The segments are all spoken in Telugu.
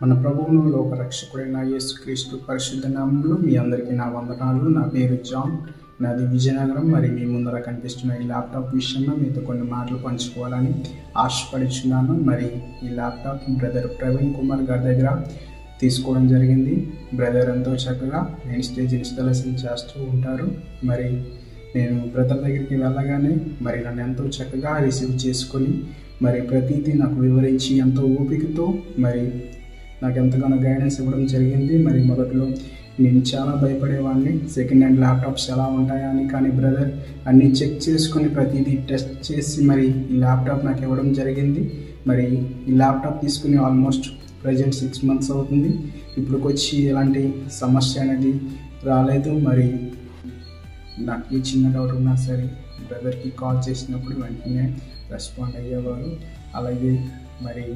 మన ప్రభువును లోకరక్షకుడైన యేసుక్రీస్తు పరిశుద్ధ నామములో మీ అందరికీ నా వందనాలు. నా పేరు జాన్, నాది విజయనగరం. మరి మీ ముందర కనిపిస్తున్న ఈ ల్యాప్టాప్ విషయంలో మీతో కొన్ని మాటలు పంచుకోవాలని ఆశపడుచున్నాను. మరి ఈ ల్యాప్టాప్ బ్రదర్ ప్రవీణ్ కుమార్ గారి దగ్గర తీసుకోవడం జరిగింది. బ్రదర్ ఎంతో చక్కగా మెయిన్ స్టేజ్ ఇన్స్టాలేషన్ చేస్తూ ఉంటారు. మరి నేను బ్రదర్ దగ్గరికి వెళ్ళగానే మరి నన్ను ఎంతో చక్కగా రిసీవ్ చేసుకొని మరి ప్రతిదీ నాకు వివరించి ఎంతో ఓపికతో మరి నాకు ఎంతగానో గైడెన్స్ ఇవ్వడం జరిగింది. మరి మొదట్లో నేను చాలా భయపడేవాడిని, సెకండ్ హ్యాండ్ ల్యాప్టాప్స్ ఎలా ఉంటాయా అని. కానీ బ్రదర్ అన్నీ చెక్ చేసుకొని ప్రతిదీ టెస్ట్ చేసి మరి ఈ ల్యాప్టాప్ నాకు ఇవ్వడం జరిగింది. మరి ఈ ల్యాప్టాప్ తీసుకుని ఆల్మోస్ట్ ప్రజెంట్ 6 months అవుతుంది. ఇప్పటికి వచ్చి ఎలాంటి సమస్య అనేది రాలేదు. మరి నాకు ఈ చిన్న డౌట్ ఉన్నా సరే బ్రదర్కి కాల్ చేసినప్పుడు వెంటనే రెస్పాండ్ అయ్యేవారు. అలాగే మరి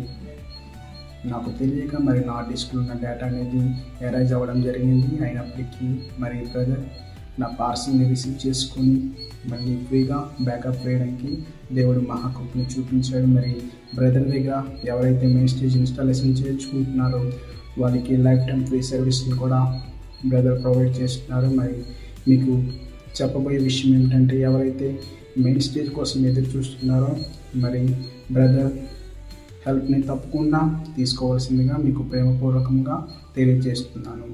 నాకు తెలియక మరి నా డిస్క్లో ఉన్న డేటా అనేది ఎరేజ్ అవ్వడం జరిగింది. అయినప్పటికీ మరి బ్రదర్ నా పార్సల్ని రిసీవ్ చేసుకొని మళ్ళీ ఫ్రీగా బ్యాకప్ వేయడానికి దేవుడు మహాకృపని చూపించాడు. మరి బ్రదర్ దగ్గర ఎవరైతే మెయిన్ స్టేజ్ ఇన్స్టాలేషన్ చేయించుకుంటున్నారో వాళ్ళకి లైఫ్ టైం ఫ్రీ సర్వీస్ని కూడా బ్రదర్ ప్రొవైడ్ చేస్తున్నారు. మరి మీకు చెప్పబోయే విషయం ఏమిటంటే, ఎవరైతే మెయిన్ స్టేజ్ కోసం ఎదురు చూస్తున్నారో మరి బ్రదర్ హెల్ప్ని తప్పకుండా తీసుకోవాల్సిందిగా మీకు ప్రేమపూర్వకంగా తెలియజేస్తున్నాను.